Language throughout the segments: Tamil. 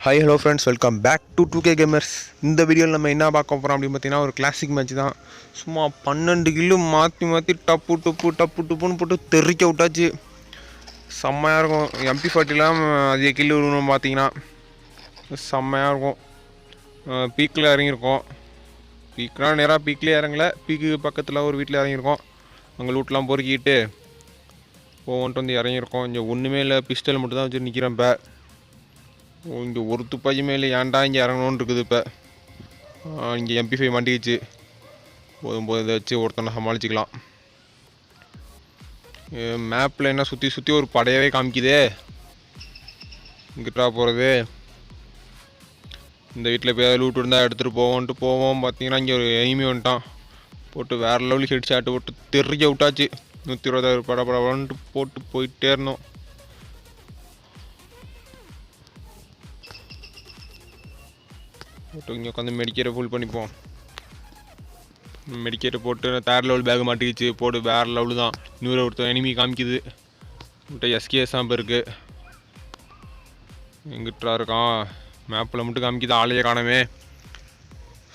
Hi hello friends, welcome back to 2K gamers. இந்த வீடியோவில் நம்ம என்ன பார்க்க போகிறோம் அப்படின்னு பார்த்தீங்கன்னா, ஒரு கிளாசிக் மேட்ச் தான். சும்மா 12 கில்லு மாற்றி டப்பு டுப்புன்னு போட்டு தெறிக்க விட்டாச்சு. செம்மையாக இருக்கும். MP40லாம் அதிக கில்லு விடணும் பார்த்தீங்கன்னா செம்மையாக இருக்கும். பீக்கில் இறங்கியிருக்கோம். பீக்னால் நேராக பீக்லேயே இறங்கலை, பீக்கு பக்கத்தில் ஒரு வீட்டில் இறங்கியிருக்கோம். அங்கே லூட்லாம் பொறுக்கிட்டு போன்ட்டு வந்து இறங்கியிருக்கோம். இங்கே ஒன்றுமே இல்லை, பிஸ்டல் மட்டும் தான் வச்சு நிற்கிறேன். இப்போ இங்கே ஒரு துப்பாக்கியுமே இல்லை, ஏன்டா இங்கே இறங்கணுன்னு இருக்குது. இப்போ இங்கே MP5 மாட்டிக்கிச்சு. போதும் இதை வச்சு ஒருத்தனை சமாளிச்சிக்கலாம். மேப்பில் என்ன சுற்றி ஒரு படையவே காமிக்குதே. இங்கிட்டா போகிறது. இந்த வீட்டில் போய் லூட் இருந்தால் எடுத்துகிட்டு போவோம். பார்த்தீங்கன்னா இங்கே ஒரு எனிமி வந்துட்டான். போட்டு வேறு லெவலுக்கு ஹெட் ஷாட்டு போட்டு தெறிக்க விட்டாச்சு. 120 படப்படன்ட்டு போட்டு போயிட்டே இருந்தோம். போட்டு இங்கே உட்காந்து மெடிக்கேட்டை ஃபுல் பண்ணிப்போம். மெடிக்கேட்டை போட்டு தேர்ட் லெவல் பேக் மாட்டிக்கிச்சு. போட்டு வேறு லெவலு தான். இன்னொரு ஒருத்தர் எனிமி காமிக்குது. உங்கள்கிட்ட SKS தான் இருக்குது. எங்கிட்டா இருக்கான். மேப்பில் மட்டும் காமிக்குது, ஆளையே காணவே.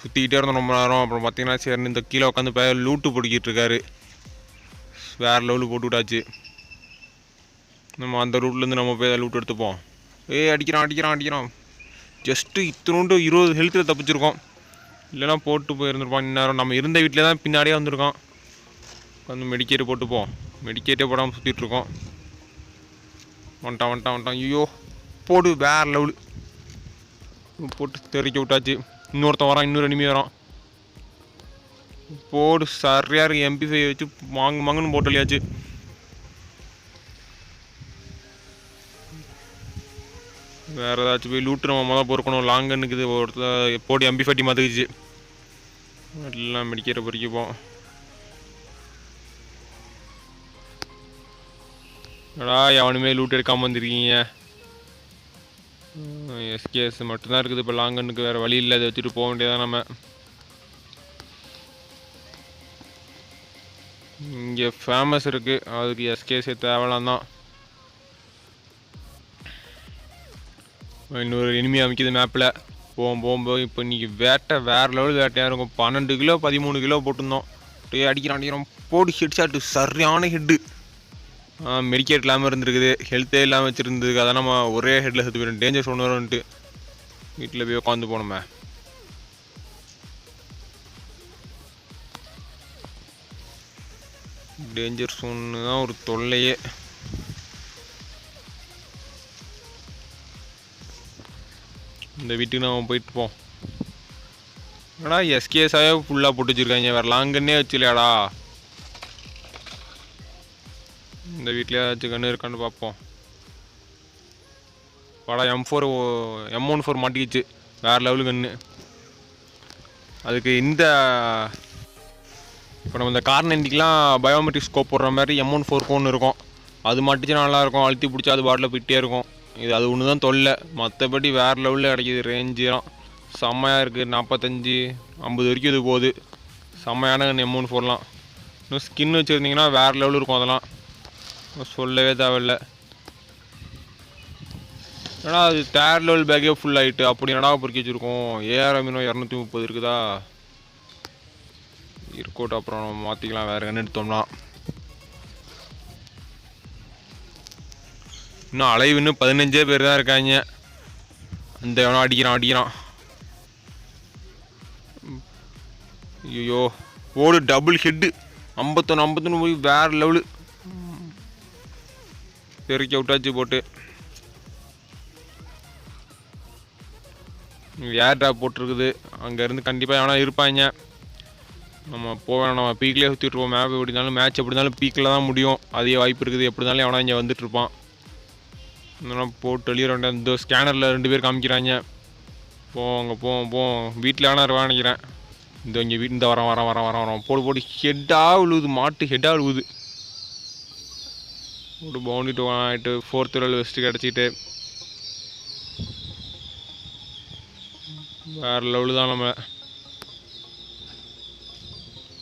சுற்றிக்கிட்டே இருந்தோம் ரொம்ப நேரம். அப்புறம் பார்த்தீங்கன்னா சரி, இந்த கீழே உட்காந்து லூட்டு பிடிக்கிட்டு இருக்காரு. வேறு லெவலு போட்டு விட்டாச்சு. நம்ம அந்த ரூட்லேருந்து நம்ம போய் லூட் எடுத்துப்போம். அடிக்கிறான். ஜஸ்ட்டு இத்தினோண்டு 20 ஹெல்த்தில் தப்பிச்சிருக்கோம். இல்லைனா போட்டு போயிருந்துருப்பான். இந்நேரம் நம்ம இருந்த வீட்டிலே தான் பின்னாடியே வந்திருக்கான். வந்து மெடிக்கேட்டு போட்டுப்போம். மெடிக்கேட்டே போடாமல் சுற்றிட்டுருக்கோம். வந்துட்டான். ஐயோ போடு, வேறு லெவலு போட்டு தெறிக்க விட்டாச்சு. இன்னொருத்தன் வரான், இன்னொரு எனிமி வரான். போடு, சரியாக இருக்குது. MP5 வச்சு மாங்குன்னு போட்டலியாச்சு. வேறு ஏதாச்சும் போய் லூட்டு நம்ம தான் பொறுக்கணும். லாங்கன்னுக்குது ஒருத்தர் போடி MP40 மாற்றிக்கிச்சு. எல்லாம் மெடிக்கேட்டை பொறிக்கப்போம். எவனுமே லூட் எடுக்காமல் வந்திருக்கீங்க. SKS மட்டும்தான் இருக்குது இப்போ லாங்கன்னுக்கு. வேறு வழி இல்லை, அதை வச்சுட்டு போக வேண்டியதான் நம்ம. இங்கே ஃபேமஸ் இருக்குது, அதுக்கு SKS தேவலாம் தான். இன்னொரு எனிமி அமைக்குது மேப்பில். போகும் இப்போ இன்றைக்கி வேறு லெவல் வேட்டையாக இருக்கும். 12 கிலோ 13 கிலோ போட்டிருந்தோம். அப்படியே அடிக்கிறான். போடு ஹெட் ஷாட்டு, சரியான ஹெட்டு. மெடிக்கேட் இல்லாமல் இருந்துருக்குது, ஹெல்த்தே இல்லாமல் வச்சுருந்துருக்கு. அதான் நம்ம ஒரே ஹெட்டில் செத்து போயிடும். டேஞ்சர் ஒன்று வரும்ன்ட்டு வீட்டில் போய் உட்காந்து போனோமே. டேஞ்சர் ஒன்று தான் ஒரு தொல்லையே. இந்த வீட்டுக்கு நம்ம போயிட்டு போம். ஏடா SKSஆவே ஃபுல்லாக போட்டு வச்சுருக்காங்க, வேறு லாங்கன்னே வச்சுலையாடா. இந்த வீட்டில் ஏதாச்சும் கன்று இருக்கான்னு பார்ப்போம். வாடா, M14 மாட்டிக்கிச்சு. வேறு லெவலு கன்று. அதுக்கு இந்த இப்போ நம்ம இந்த கார்னண்டிக்கெலாம் பயோமெட்ரிக் ஸ்கோப் போடுற மாதிரி M14 ஒன்று இருக்கும். அது மாட்டிச்சுன்னா நல்லாயிருக்கும். அழுத்தி பிடிச்சா அது பாட்டில் போயிட்டே இருக்கும். அது ஒன்று தான் தொல்லை. மற்றபடி வேறு லெவலில் கிடைக்கிது. ரேஞ்செலாம் செம்மையாக இருக்குது. 45-50 வரைக்கும் இது போகுது. செம்மையான M14லாம். இன்னும் ஸ்கின் வச்சுருந்திங்கன்னா வேறு லெவலில் இருக்கும். அதெல்லாம் சொல்லவே தேவையில்லை. ஏன்னா அது தேர்ட் லெவல் பேக்கே ஃபுல் ஆகிட்டு. அப்படி என்னடா பொறுக்கி வச்சுருக்கோம். ARM 230 இருக்குதா, இருக்கோட்டு. அப்புறம் நம்ம மாற்றிக்கலாம், வேறு கன்று எடுத்தோம்னா. இன்னும் அலைவு இன்னும் 15 பேர் தான் இருக்காங்க. அந்த எவனோ அடிக்கிறான். ஐயோ ஓடு, டபுள் ஹெட்டு. 51 போய் வேறு லெவலு தெறிக்க விட்டாச்சு. போட்டு ஏர் ட்ராப் போட்டிருக்குது. அங்கேருந்து கண்டிப்பாக எவனா இருப்பாங்க. நம்ம போவேன், நம்ம பீக்லேயே சுற்றிட்டு இருப்போம். மேப் எப்படி இருந்தாலும், மேட்ச் எப்படி இருந்தாலும் பீக்கில் தான் முடியும். அதே வாய்ப்பு இருக்குது. எப்படி இருந்தாலும் எவனா இங்கே வந்துட்டுருப்பான். இதெல்லாம் போட்டு வெளியே இந்த ஸ்கேனரில் 2 பேர் காமிக்கிறாங்க. போவோம். வீட்டில் வேணா இருவான்னு நினைக்கிறேன். இங்கே இந்த வரோம். போடு ஹெட்டாக விழுவுது. மாட்டு ஹெட்டாக விழுவுது. ஒரு பவுண்டிட்டு ஆகிட்டு 4th லெவல் வெஸ்ட்டு கிடச்சிட்டு வேறு லெவலு தான். நம்ம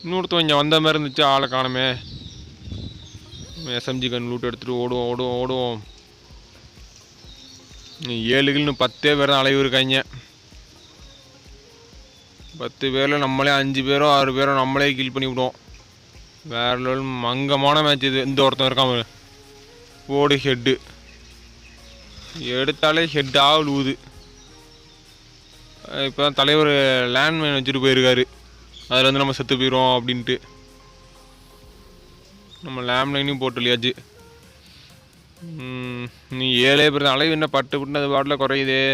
இன்னொருத்தவங்க இங்கே வந்த மாதிரி இருந்துச்சு, ஆளை காணமே. SMG கன் லூட் எடுத்துகிட்டு ஓடுவோம். 7 கில் 10 பேர் தான் அலைவு இருக்காங்க. 10 பேரில் நம்மளே 5 பேரோ 6 பேரோ நம்மளே கில் பண்ணி விடுவோம். வேற லெவல் மங்கமான மேட்ச் இது. இந்த ஒருத்தன் இருக்கான் போடு ஹெட்டு எடுத்தாலே ஹெட்டாக விழுவுது. இப்போ தான் தலைவர் லேண்ட்மைன் வச்சுட்டு போயிருக்காரு. அதில் வந்து நம்ம செத்து போயிடுவோம் அப்படின்ட்டு நம்ம லேண்ட்லைனையும் போட்டு இல்லையாச்சு. நீ 7 பேர் தான் அலைவு என்ன பட்டு புட்டு அது பாட்டில் குறையுதே.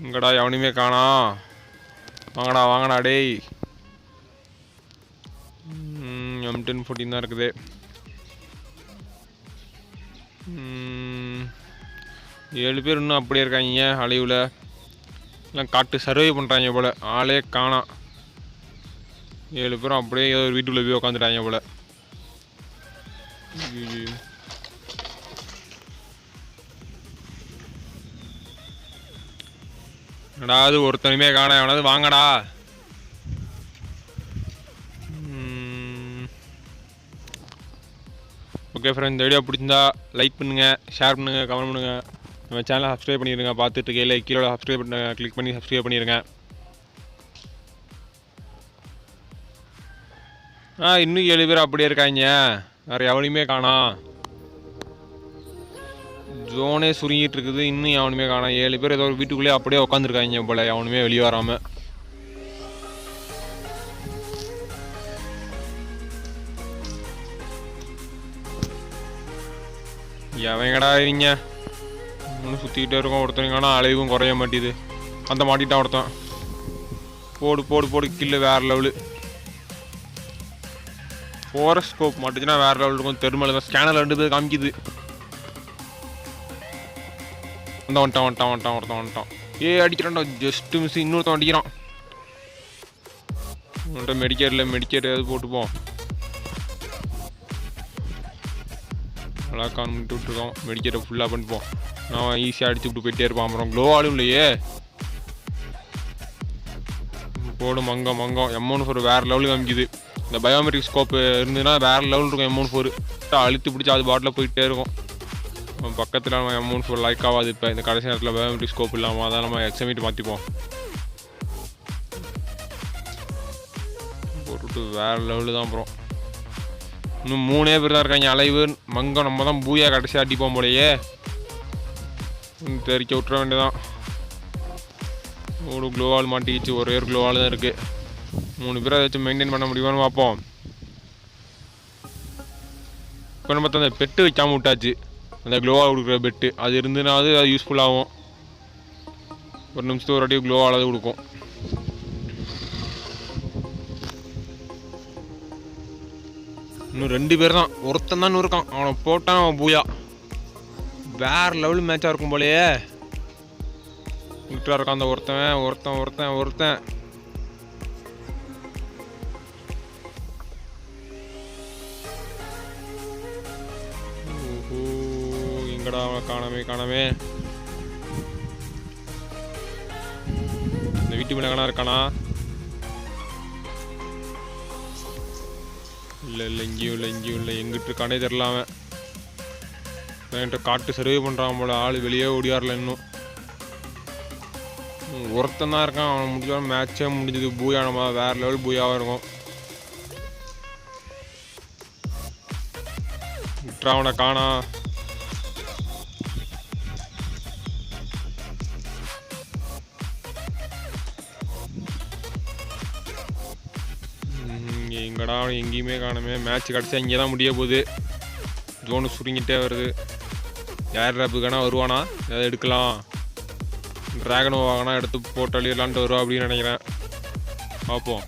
இங்கடா எவனையுமே காணா. வாங்கடா வாங்கடா டேய். M1014 தான் இருக்குது. 7 பேர் இன்னும் அப்படியே இருக்காங்க அலைவில். எல்லாம் காட்டு சர்வே பண்ணுறாங்க போல். ஆளே காணா. 7 பேரும் அப்படியே ஏதோ ஒரு வீட்டுக்குள்ளே போய் உட்காந்துட்டாங்க போல். எடாவது ஒருத்தனுமே காணா. எவனாவது வாங்கடா. ஓகே ஃப்ரெண்ட், இந்த வீடியோ பிடிச்சிருந்தா லைக் பண்ணுங்கள், ஷேர் பண்ணுங்கள், கமெண்ட் பண்ணுங்கள். நம்ம சேனலை சப்ஸ்கிரைப் பண்ணிடுங்க. பார்த்துட்டு இருக்கையில கீழே சப்ஸ்கிரைப் பண்ண கிளிக் பண்ணி சப்ஸ்கிரைப் பண்ணிடுங்க. இன்னும் 7 பேர் அப்படியே இருக்காங்க. வேறு எவனையுமே காணா. ஜோனே சுருங்கிட்டு இருக்குது. இன்னும் எவனுமே காணா. 7 பேர் ஏதோ ஒரு வீட்டுக்குள்ளேயே அப்படியே உட்காந்துருக்காங்க போல. எவனுமே வெளியே வராமல். எவங்கடா இவங்க இன்னும் சுற்றிக்கிட்டே இருக்கோம். ஒருத்தனுக்கான அலைவும் குறைய மாட்டேது. அந்த மாட்டிட்டான் ஒருத்தன். போடு போடு போடு கில்லு வேறு லெவலு. ஃபோரஸ்கோப் மாட்டுச்சுன்னா வேறு லெவல் இருக்கும். தெருமலை தான் ஸ்கேனர் 2 பேர் காமிக்குது. வந்துட்டான். அடிக்கிறான்டா. Just miss. இன்னொருத்தன் அடிக்கிறான். மெடிக்கேட் ஏதாவது போட்டுப்போம். நல்லா கான்மிட்டு விட்டுருக்கோம். மெடிக்கேட்டை ஃபுல்லாக பண்ணிப்போம். நான் ஈஸியாக அடிச்சு விட்டு போயிட்டே இருப்பான். அப்புறம் க்ளோ ஆளும் இல்லையே. போடு மங்கம் M14 வேறு லெவலுக்கு காமிக்குது. இந்த பயோமெட்ரிக் ஸ்கோப்பு இருந்ததுன்னா வேறு லெவல் இருக்கும். M14 அழுத்து பிடிச்சி அது பாட்டில் போயிட்டே இருக்கும். பக்கத்தில் நம்ம M14 லைக் ஆகாது. இப்போ இந்த கடைசி நேரத்தில் பயோமெட்ரிக் ஸ்கோப் இல்லாமல் அதான் நம்ம எக்ஸாமிட்டு மாற்றிப்போம். போட்டுவிட்டு வேறு லெவலு தான். அப்புறம் இன்னும் 3 பேர் தான் இருக்காங்க அலைவு. மங்கம் நம்ம தான் பூயா கடைசியாக அடிப்போம் போலையே. தெரிக்க விட்டுற வேண்டியதான். ஒரு க்ளோவால் மாட்டிக்கிச்சு. ஒரே ஒரு க்ளோவால் தான் இருக்குது. 3 பேரை ஏதாச்சும் மெயின்டைன் பண்ண முடியுமான்னு பார்ப்போம். இப்போ நம்ம அந்த பெட்டு வைக்காமல் விட்டாச்சு. அந்த க்ளோவால் கொடுக்குற பெட்டு அது இருந்துனாவது அது யூஸ்ஃபுல்லாகும். ஒரு நிமிஷத்துக்கு ஒரு வாட்டி க்ளோவால் கொடுக்கும். இன்னும் 2 பேர் தான். ஒருத்தன் தான் இருக்கான். அவனை போட்டான் அவன் பூயா. வேறு லெவலு மேட்சாக இருக்கும் போலையே. விட்டுறா இருக்கான் அந்த ஒருத்தன். எங்கடா அவனை காணாமே. இந்த வீட்டு மேலே இருக்கானா? இல்லை எங்கேயும் இல்லை. எங்கிட்டு இருக்கானே தெரில. அவன் காட்டு சர்வே பண்ணுறான் போல. ஆள் வெளியே ஓடியாரல. இன்னும் ஒருத்தன் தான் இருக்கான். அவனை முடிஞ்சாலும் மேட்சே முடிஞ்சது. பூயா நம்ம வேறு லெவல் பூயாவாக இருக்கும். விட்டுறா அவனை காணா. எங்கடா அவன் எங்கேயுமே காணுமே. மேட்ச் கிடச்சா இங்கே தான் முடிய போகுது. ஜோனு சுருங்கிட்டே வருது. ஏர் ட்ராப்புக்கானா வருவானா? ஏதாவது எடுக்கலாம். ட்ராகனோ வாங்கினா எடுத்து போட்டு அழியலான்ட்டு வருவா அப்படின்னு நினைக்கிறேன். பார்ப்போம்.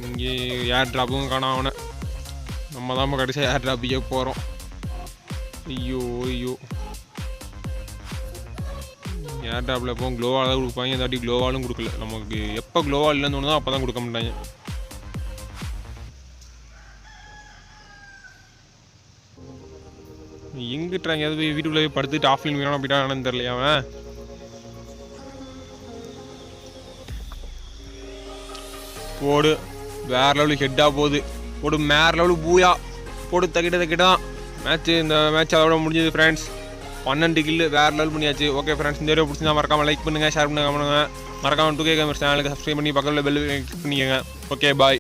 இங்கே ஏர் ட்ராப்பும் காணா அவனை. நம்ம தான் கடைசியாக ஏர் ட்ராப்புக்கே போகிறோம். ஐயோ ஏர் ட்ராப்பில் எப்போ க்ளோவால் தான் கொடுப்பாங்க. இந்த வாட்டி க்ளோவாலும் கொடுக்கல. நமக்கு எப்போ க்ளோவால் இல்லைன்னு தோணுதோ அப்போ தான் கொடுக்க மாட்டாங்க. எங்கிட்டாங்க எதாவது போய் வீட்டுக்குள்ளே போய் படுத்துட்டு ஆஃப்லைன் வேணும் அப்படின்ட்டானு தெரியலையா அவன். போடு வேறு லெவலுக்கு ஹெட்டாக போகுது. போடு வேறு லெவலுக்கு பூயா. போட்டு தக்கிட்ட தான் மேட்ச்சு. இந்த மேட்ச் அதோட முடிஞ்சது ஃப்ரெண்ட்ஸ். 12 கில்லு வேறு லெவல் பண்ணியாச்சு. ஓகே ஃப்ரெண்ட்ஸ், இந்த வீடியோ பிடிச்சிருந்தா மறக்காமல் லைக் பண்ணுங்கள், ஷேர் பண்ணுங்கள், மறக்காமல் 2K கேமர்ஸ் சேனலுக்கு சப்ஸ்கிரைப் பண்ணி பக்கத்தில் பெல் கிளிக் பண்ணிக்கோங்க. Okay bye.